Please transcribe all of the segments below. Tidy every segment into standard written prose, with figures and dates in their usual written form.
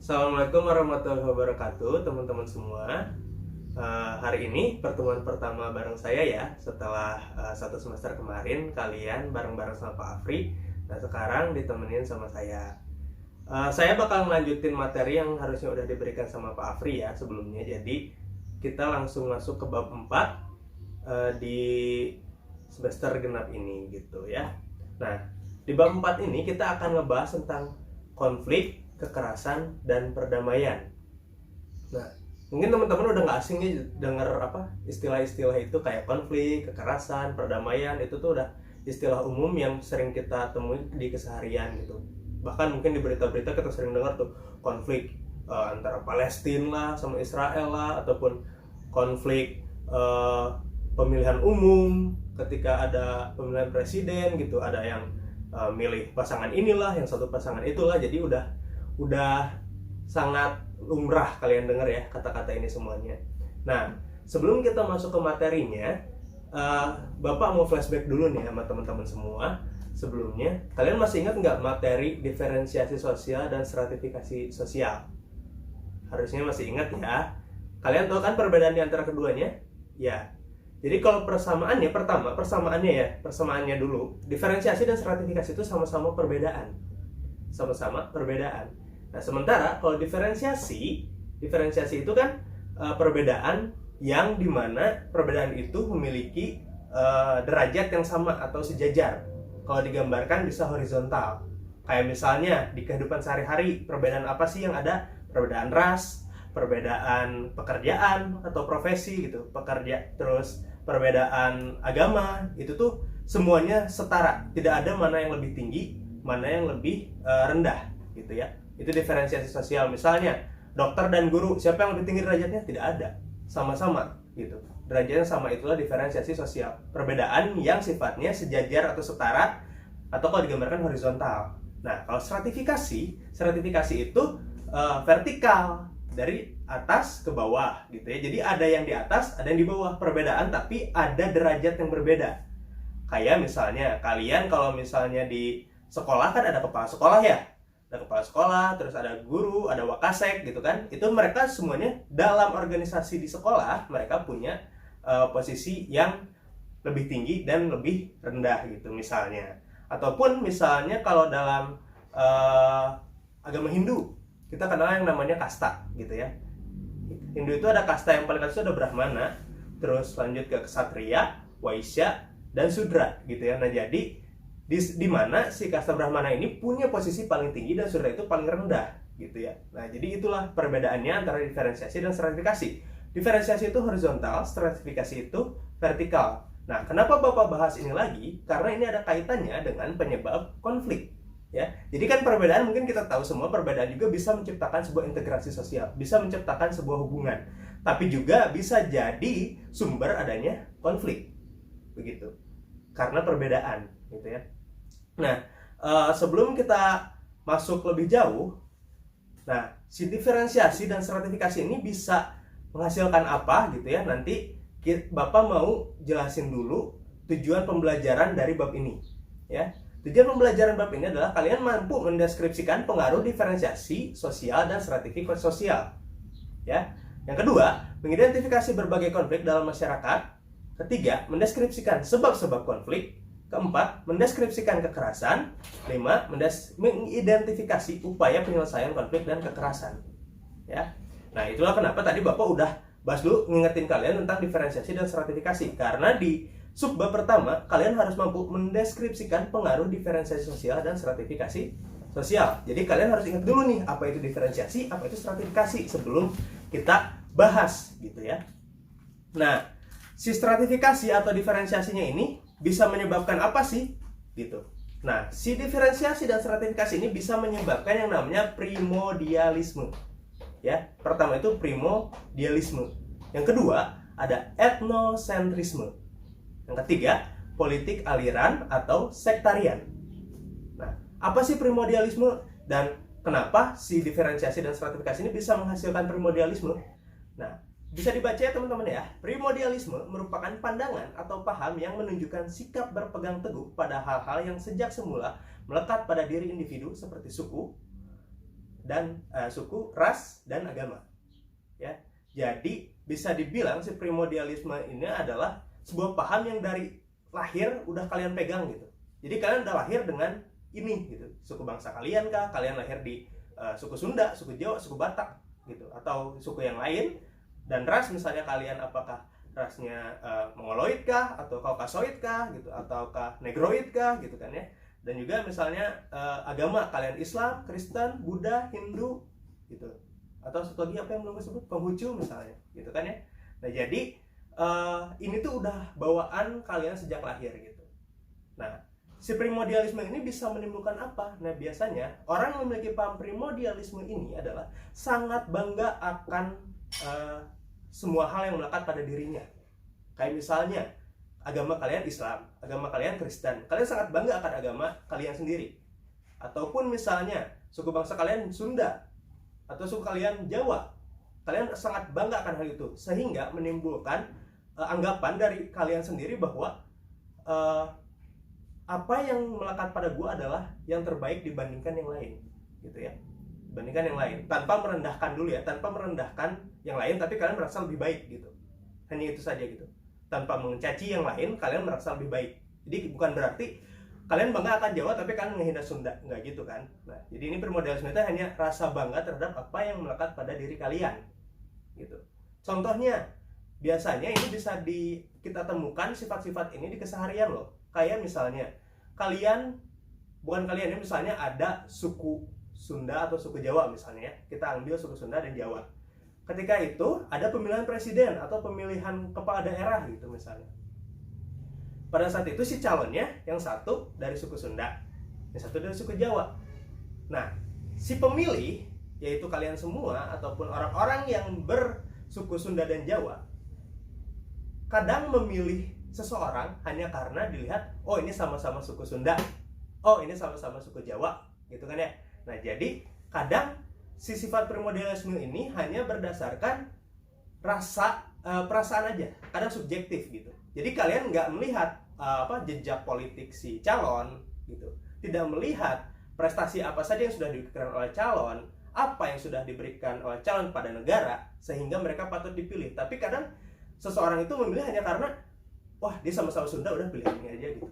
Assalamualaikum warahmatullahi wabarakatuh, teman-teman semua. Hari ini pertemuan pertama bareng saya ya, setelah satu semester kemarin kalian bareng-bareng sama Pak Afri. Nah sekarang ditemenin sama saya. Saya bakal ngelanjutin materi yang harusnya udah diberikan sama Pak Afri ya sebelumnya. Jadi kita langsung masuk ke bab 4 di semester genap ini gitu ya. Nah di bab 4 ini kita akan ngebahas tentang konflik, kekerasan, dan perdamaian. Nah, mungkin teman-teman udah nggak asing nih denger istilah-istilah itu kayak konflik, kekerasan, perdamaian. Itu tuh udah istilah umum yang sering kita temui di keseharian gitu. Bahkan mungkin di berita-berita kita sering dengar tuh konflik antara Palestina lah sama Israel lah, ataupun konflik pemilihan umum ketika ada pemilihan presiden gitu, ada yang milih pasangan inilah, yang satu pasangan itulah. Jadi udah sangat lumrah kalian dengar ya kata-kata ini semuanya. Nah, sebelum kita masuk ke materinya, Bapak mau flashback dulu nih sama teman-teman semua. Sebelumnya, kalian masih ingat nggak materi diferensiasi sosial dan stratifikasi sosial? Harusnya masih ingat ya. Kalian tahu kan perbedaan di antara keduanya? Ya. Jadi kalau persamaannya dulu, diferensiasi dan stratifikasi itu sama-sama perbedaan. Nah, sementara kalau diferensiasi itu kan perbedaan yang dimana perbedaan itu memiliki derajat yang sama atau sejajar. Kalau digambarkan bisa horizontal. Kayak misalnya di kehidupan sehari-hari, perbedaan apa sih yang ada? Perbedaan ras, perbedaan pekerjaan atau profesi gitu, terus perbedaan agama, itu tuh semuanya setara. Tidak ada mana yang lebih tinggi, mana yang lebih rendah gitu ya. Itu diferensiasi sosial. Misalnya dokter dan guru, siapa yang lebih tinggi derajatnya? Tidak ada, sama-sama gitu, derajatnya sama. Itulah diferensiasi sosial, perbedaan yang sifatnya sejajar atau setara, atau kalau digambarkan horizontal. Nah, kalau stratifikasi itu vertikal, dari atas ke bawah gitu ya. Jadi ada yang di atas, ada yang di bawah, perbedaan tapi ada derajat yang berbeda. Kayak misalnya kalian kalau misalnya di sekolah kan ada kepala sekolah ya, ada kepala sekolah, terus ada guru, ada wakasek gitu kan. Itu mereka semuanya dalam organisasi di sekolah, mereka punya posisi yang lebih tinggi dan lebih rendah gitu misalnya. Ataupun misalnya kalau dalam agama Hindu, kita kenal yang namanya kasta gitu ya. Hindu itu ada kasta, yang paling atas itu ada Brahmana, terus lanjut ke Ksatria, Waisya, dan Sudra gitu ya. Nah jadi di mana si kasta Brahmana ini punya posisi paling tinggi dan Sudra itu paling rendah gitu ya. Nah jadi itulah perbedaannya antara diferensiasi dan stratifikasi. Diferensiasi itu horizontal, stratifikasi itu vertikal. Nah kenapa Bapak bahas ini lagi? Karena ini ada kaitannya dengan penyebab konflik ya. Jadi kan perbedaan, mungkin kita tahu semua, perbedaan juga bisa menciptakan sebuah integrasi sosial, bisa menciptakan sebuah hubungan, tapi juga bisa jadi sumber adanya konflik begitu karena perbedaan gitu ya. Nah, sebelum kita masuk lebih jauh, nah si diferensiasi dan stratifikasi ini bisa menghasilkan apa gitu ya. Nanti Bapak mau jelasin dulu tujuan pembelajaran dari bab ini ya. Tujuan pembelajaran bab ini adalah kalian mampu mendeskripsikan pengaruh diferensiasi sosial dan stratifikasi sosial ya. Yang kedua, mengidentifikasi berbagai konflik dalam masyarakat. Ketiga, mendeskripsikan sebab-sebab konflik. Keempat, mendeskripsikan kekerasan. 5, mengidentifikasi upaya penyelesaian konflik dan kekerasan ya. Nah itulah kenapa tadi Bapak udah bahas dulu, ngingetin kalian tentang diferensiasi dan stratifikasi, karena di subbab pertama kalian harus mampu mendeskripsikan pengaruh diferensiasi sosial dan stratifikasi sosial. Jadi kalian harus ingat dulu nih, apa itu diferensiasi, apa itu stratifikasi, sebelum kita bahas gitu ya. Nah si stratifikasi atau diferensiasinya ini bisa menyebabkan apa sih gitu. Nah si diferensiasi dan stratifikasi ini bisa menyebabkan yang namanya primordialisme ya. Pertama itu primordialisme, yang kedua ada etnosentrisme, yang ketiga politik aliran atau sektarian. Nah apa sih primordialisme dan kenapa si diferensiasi dan stratifikasi ini bisa menghasilkan primordialisme? Nah bisa dibaca ya teman-teman ya. Primordialisme merupakan pandangan atau paham yang menunjukkan sikap berpegang teguh pada hal-hal yang sejak semula melekat pada diri individu seperti suku, dan suku, ras, dan agama. Ya, jadi bisa dibilang si primordialisme ini adalah sebuah paham yang dari lahir udah kalian pegang gitu. Jadi kalian udah lahir dengan ini gitu. Suku bangsa kalian kah? Kalian lahir di suku Sunda, suku Jawa, suku Batak gitu, atau suku yang lain. Dan ras misalnya kalian apakah rasnya Mongoloid kah, atau Kaukasoid kah gitu, ataukah Negroid kah gitu kan ya. Dan juga misalnya agama kalian Islam, Kristen, Buddha, Hindu gitu, atau satu lagi apa yang belum disebut, Konghucu misalnya gitu kan ya. Nah jadi ini tuh udah bawaan kalian sejak lahir gitu. Nah si primordialisme ini bisa menimbulkan apa? Nah biasanya orang yang memiliki paham primordialisme ini adalah sangat bangga akan semua hal yang melekat pada dirinya. Kayak misalnya agama kalian Islam, agama kalian Kristen, kalian sangat bangga akan agama kalian sendiri. Ataupun misalnya suku bangsa kalian Sunda atau suku kalian Jawa, kalian sangat bangga akan hal itu, sehingga menimbulkan anggapan dari kalian sendiri bahwa apa yang melekat pada gua adalah yang terbaik dibandingkan yang lain, gitu ya. Dibandingkan yang lain, tanpa merendahkan dulu ya, tanpa merendahkan yang lain, tapi kalian merasa lebih baik gitu. Hanya itu saja gitu. Tanpa mencaci yang lain, kalian merasa lebih baik. Jadi bukan berarti kalian bangga akan Jawa tapi kalian menghina Sunda, nggak gitu kan. Nah, jadi ini primordialisme itu hanya rasa bangga terhadap apa yang melekat pada diri kalian gitu. Contohnya, biasanya ini bisa kita temukan sifat-sifat ini di keseharian loh. Kayak misalnya kalian, bukan kalian ya, misalnya ada suku Sunda atau suku Jawa misalnya ya. Kita ambil suku Sunda dan Jawa. Ketika itu ada pemilihan presiden atau pemilihan kepala daerah gitu misalnya. Pada saat itu si calonnya yang satu dari suku Sunda, yang satu dari suku Jawa. Nah, si pemilih, yaitu kalian semua ataupun orang-orang yang bersuku Sunda dan Jawa, kadang memilih seseorang hanya karena dilihat, oh ini sama-sama suku Sunda, oh ini sama-sama suku Jawa, gitu kan ya. Nah jadi kadang si sifat primordialisme ini hanya berdasarkan perasaan aja, kadang subjektif gitu. Jadi kalian nggak melihat jejak politik si calon gitu, tidak melihat prestasi apa saja yang sudah diberikan oleh calon, apa yang sudah diberikan oleh calon pada negara sehingga mereka patut dipilih. Tapi kadang seseorang itu memilih hanya karena wah dia sama-sama Sunda, udah pilih ini aja gitu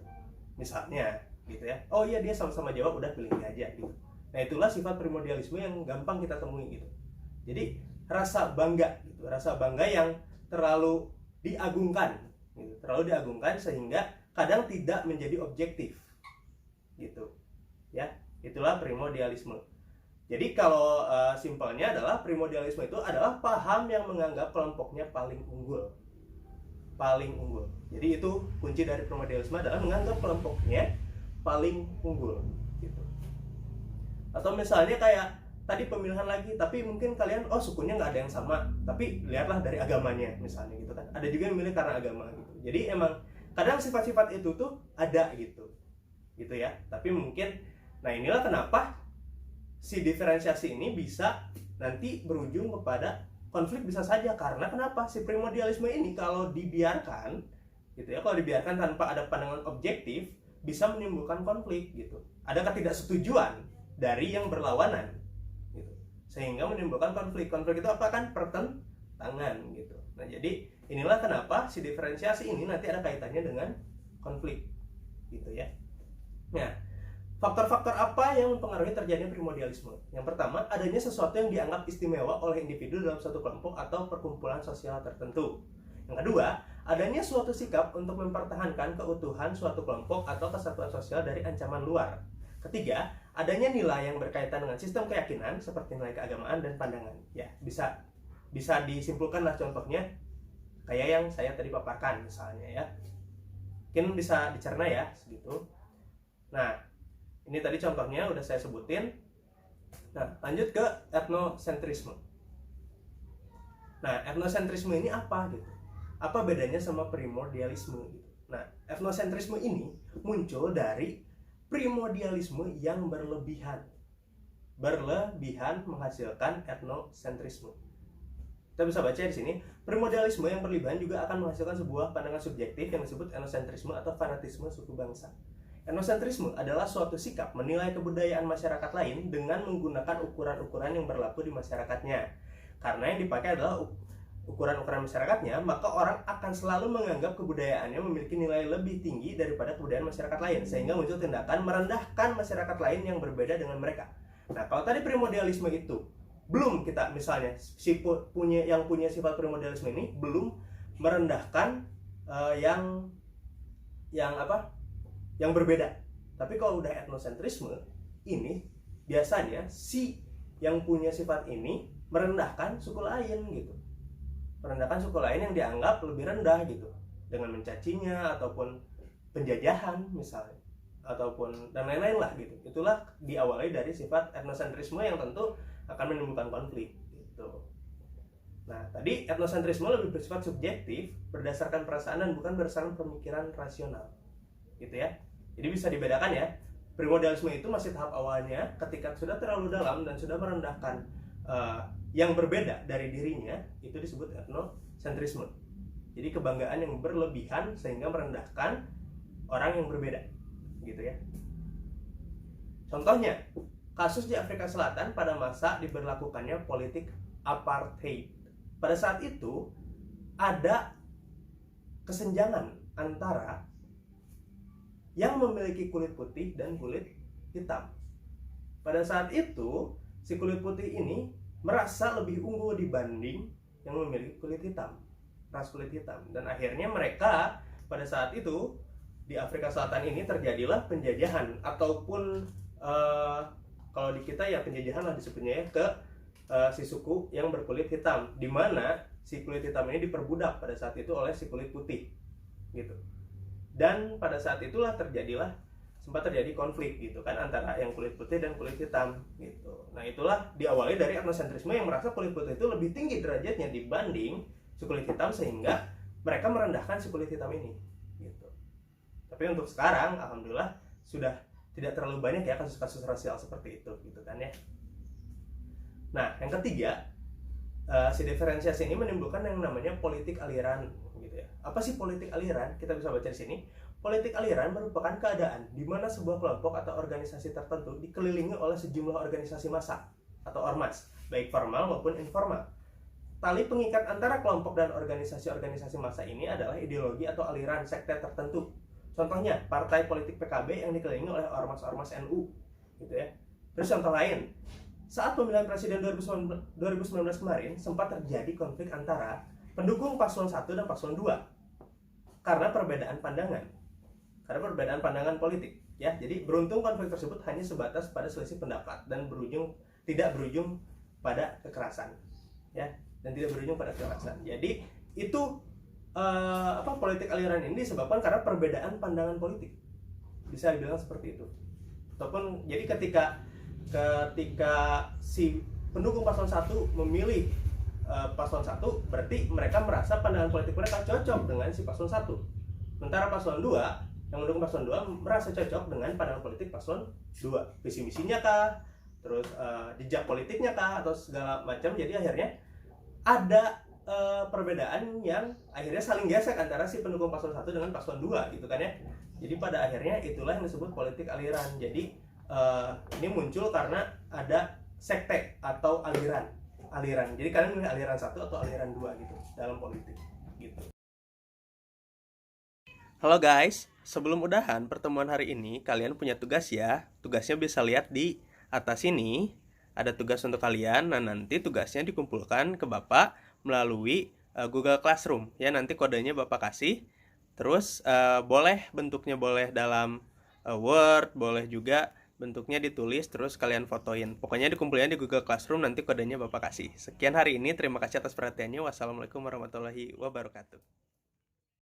misalnya gitu ya. Oh iya dia sama-sama Jawa, udah pilih ini aja gitu. Nah itulah sifat primordialisme yang gampang kita temui gitu. Jadi rasa bangga gitu, rasa bangga yang terlalu diagungkan gitu, terlalu diagungkan sehingga kadang tidak menjadi objektif gitu ya. Itulah primordialisme. Jadi kalau simpelnya adalah primordialisme itu adalah paham yang menganggap kelompoknya paling unggul. Paling unggul. Jadi itu kunci dari primordialisme adalah menganggap kelompoknya paling unggul gitu. Atau misalnya kayak tadi pemilihan lagi, tapi mungkin kalian sukunya nggak ada yang sama, tapi lihatlah dari agamanya misalnya gitu kan. Ada juga yang milih karena agama gitu. Jadi emang kadang sifat-sifat itu tuh ada gitu ya. Tapi mungkin, nah inilah kenapa si diferensiasi ini bisa nanti berujung kepada konflik, bisa saja. Karena kenapa? Si primordialisme ini kalau dibiarkan gitu ya, kalau dibiarkan tanpa ada pandangan objektif, bisa menimbulkan konflik gitu. Ada ketidaksetujuan dari yang berlawanan gitu, sehingga menimbulkan konflik. Konflik itu apa kan? Pertentangan gitu. Nah jadi inilah kenapa si diferensiasi ini nanti ada kaitannya dengan konflik gitu ya. Nah, faktor-faktor apa yang mempengaruhi terjadinya primordialisme? Yang pertama, adanya sesuatu yang dianggap istimewa oleh individu dalam suatu kelompok atau perkumpulan sosial tertentu. Yang kedua, adanya suatu sikap untuk mempertahankan keutuhan suatu kelompok atau kesatuan sosial dari ancaman luar. Ketiga, adanya nilai yang berkaitan dengan sistem keyakinan seperti nilai keagamaan dan pandangan. Ya, bisa disimpulkanlah contohnya kayak yang saya tadi paparkan misalnya ya. Mungkin bisa dicerna ya segitu. Nah, ini tadi contohnya udah saya sebutin. Nah, lanjut ke etnosentrisme. Nah, etnosentrisme ini apa gitu? Apa bedanya sama primordialisme gitu? Nah, etnosentrisme ini muncul dari primordialisme yang berlebihan menghasilkan etnosentrisme. Kita bisa baca di sini, primordialisme yang berlebihan juga akan menghasilkan sebuah pandangan subjektif yang disebut etnosentrisme atau fanatisme suku bangsa. Etnosentrisme adalah suatu sikap menilai kebudayaan masyarakat lain dengan menggunakan ukuran-ukuran yang berlaku di masyarakatnya. Karena yang dipakai adalah ukuran-ukuran masyarakatnya, maka orang akan selalu menganggap kebudayaannya memiliki nilai lebih tinggi daripada kebudayaan masyarakat lain, sehingga muncul tindakan merendahkan masyarakat lain yang berbeda dengan mereka. Nah, kalau tadi primordialisme itu belum kita misalnya yang punya sifat primordialisme ini belum merendahkan yang berbeda. Tapi kalau udah etnosentrisme ini biasanya si yang punya sifat ini merendahkan suku lain gitu. Merendahkan suku lain yang dianggap lebih rendah gitu, dengan mencacinya ataupun penjajahan misalnya, ataupun dan lain-lain lah gitu. Itulah diawali dari sifat etnosentrisme yang tentu akan menimbulkan konflik gitu. Nah, tadi etnosentrisme lebih bersifat subjektif, berdasarkan perasaan dan bukan berdasarkan pemikiran rasional gitu ya. Jadi bisa dibedakan ya, primordialisme itu masih tahap awalnya ketika sudah terlalu dalam dan sudah merendahkan yang berbeda dari dirinya, itu disebut etnosentrisme. Jadi kebanggaan yang berlebihan sehingga merendahkan orang yang berbeda gitu ya. Contohnya, kasus di Afrika Selatan pada masa diberlakukannya politik apartheid. Pada saat itu ada kesenjangan antara yang memiliki kulit putih dan kulit hitam. Pada saat itu, si kulit putih ini merasa lebih unggul dibanding yang memiliki kulit hitam, ras kulit hitam. Dan akhirnya mereka pada saat itu di Afrika Selatan ini terjadilah penjajahan ataupun kalau di kita ya penjajahan lah disebutnya ya ke si suku yang berkulit hitam, di mana si kulit hitam ini diperbudak pada saat itu oleh si kulit putih gitu. Dan pada saat itulah sempat terjadi konflik gitu kan antara yang kulit putih dan kulit hitam gitu. Nah, itulah diawali dari etnosentrisme yang merasa kulit putih itu lebih tinggi derajatnya dibanding si kulit hitam, sehingga mereka merendahkan si kulit hitam ini gitu. Tapi untuk sekarang alhamdulillah sudah tidak terlalu banyak ya kasus-kasus rasial seperti itu gitu kan ya. Nah, yang ketiga, si diferensiasi ini menimbulkan yang namanya politik aliran gitu ya. Apa sih politik aliran? Kita bisa baca di sini. Politik aliran merupakan keadaan di mana sebuah kelompok atau organisasi tertentu dikelilingi oleh sejumlah organisasi massa atau ormas, baik formal maupun informal. Tali pengikat antara kelompok dan organisasi-organisasi massa ini adalah ideologi atau aliran sekte tertentu. Contohnya, partai politik PKB yang dikelilingi oleh ormas-ormas NU gitu ya. Terus contoh lain, saat pemilihan presiden 2019 kemarin sempat terjadi konflik antara pendukung paslon 1 dan paslon 2 karena perbedaan pandangan politik ya. Jadi beruntung konflik tersebut hanya sebatas pada selisih pendapat dan tidak berujung pada kekerasan ya, Jadi itu politik aliran ini disebabkan karena perbedaan pandangan politik, bisa dibilang seperti itu. Ataupun jadi ketika si pendukung paslon 1 memilih paslon 1, berarti mereka merasa pandangan politik mereka cocok dengan si paslon 1. Sementara paslon 2, yang mendukung paslon 2 merasa cocok dengan pandangan politik paslon 2. Visi misinya kah, terus jejak politiknya kah, atau segala macam. Jadi akhirnya ada perbedaan yang akhirnya saling gesek antara si pendukung paslon 1 dengan paslon 2 gitu kan ya. Jadi pada akhirnya itulah yang disebut politik aliran. Jadi ini muncul karena ada sekte atau aliran. Jadi kalian milih aliran 1 atau aliran 2 gitu dalam politik gitu. Halo guys, sebelum udahan pertemuan hari ini, kalian punya tugas ya. Tugasnya bisa lihat di atas sini. Ada tugas untuk kalian. Nah, nanti tugasnya dikumpulkan ke Bapak melalui Google Classroom ya. Nanti kodenya Bapak kasih. Terus bentuknya boleh dalam Word, boleh juga bentuknya ditulis, terus kalian fotoin. Pokoknya dikumpulin di Google Classroom, nanti kodenya Bapak kasih. Sekian hari ini, terima kasih atas perhatiannya. Wassalamualaikum warahmatullahi wabarakatuh.